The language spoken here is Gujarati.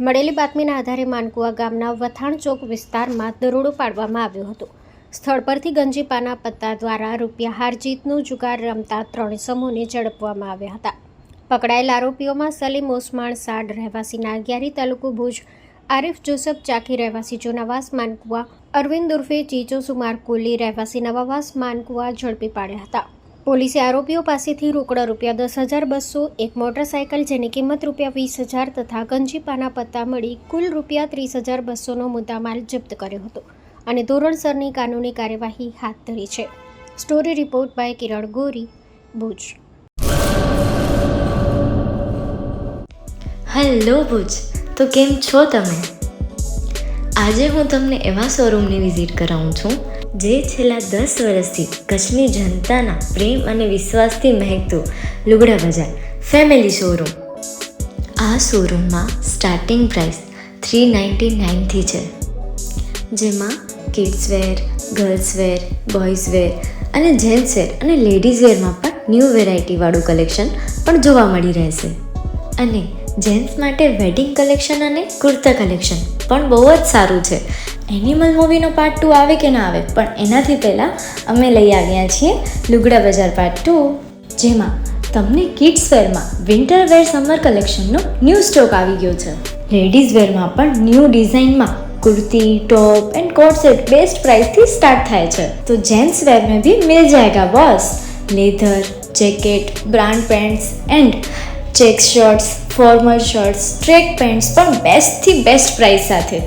મળેલી બાતમીના આધારે માનકુવા ગામના વથાણ ચોક વિસ્તારમાં દરોડો પાડવામાં આવ્યો હતો. સ્થળ પરથી ગંજીપાના પત્તા દ્વારા રૂપિયા હાર જીતનો જુગાર રમતા 3 ઇસમોને ઝડપવામાં આવ્યા હતા. પકડાયેલ આરોપીઓમાં સલીમ ઓસમાણ સાડ રહેવાસી નાગિયારી તાલુકો ભુજ, આરિફ જોસફ ચાકી રહેવાસી જોનાવાસ માનકુવા, અરવિંદ ઉર્ફે ચીચો સુમાર કોલી રહેવાસી નવાવાસ માનકુવા ઝડપી પાડ્યા હતા. પોલીસે આરોપીઓ પાસેથી રોકડા રૂપિયા 10,200, એક મોટરસાયકલ જેની કિંમત રૂપિયા 20,000 તથા ગંજીપાના પત્તા મળી કુલ રૂપિયા 30,200નો મુદ્દામાલ જપ્ત કર્યો હતો અને ધોરણસરની કાનૂની કાર્યવાહી હાથ ધરી છે. Story report by Kiran Gori, Bhuj. Hello Bhuj, તો કેમ છો તમે? આજે હું તમને એવા શોરૂમની વિઝિટ કરાવું છું જે છેલ્લા 10 વર્ષથી કચ્છની જનતાના પ્રેમ અને વિશ્વાસથી મહેકતું લુગડા બજાર ફેમિલી શોરૂમ. આ શોરૂમમાં સ્ટાર્ટિંગ પ્રાઇસ 399થી છે, જેમાં kids wear, girls wear, boys wear અને જેન્ટ્સ વેર અને લેડીઝ વેરમાં પણ ન્યૂ વેરાયટીવાળું કલેક્શન પણ જોવા મળી રહેશે. અને જેન્ટ્સ માટે વેડિંગ કલેક્શન અને કુર્તા કલેક્શન પણ બહુ જ સારું છે. એનિમલ મૂવીનો પાર્ટ 2 આવે કે ના આવે, પણ એનાથી પહેલાં અમે લઈ આવ્યા છીએ લુગડા બજાર પાર્ટ 2, જેમાં તમને કિડ્સ વેરમાં વિન્ટર વેર સમર કલેક્શનનો ન્યૂ સ્ટોક આવી ગયો છે. લેડીઝ વેરમાં પણ ન્યૂ ડિઝાઇનમાં kurti, top and coat set best price थी स्टार्ट थाय छे. तो जेंट्स वेर में भी मिल जाएगा boss. Leather, jacket, brand pants and check shirts, formal shirts, track pants પણ બેસ્ટ થી બેસ્ટ પ્રાઇસ સાથે.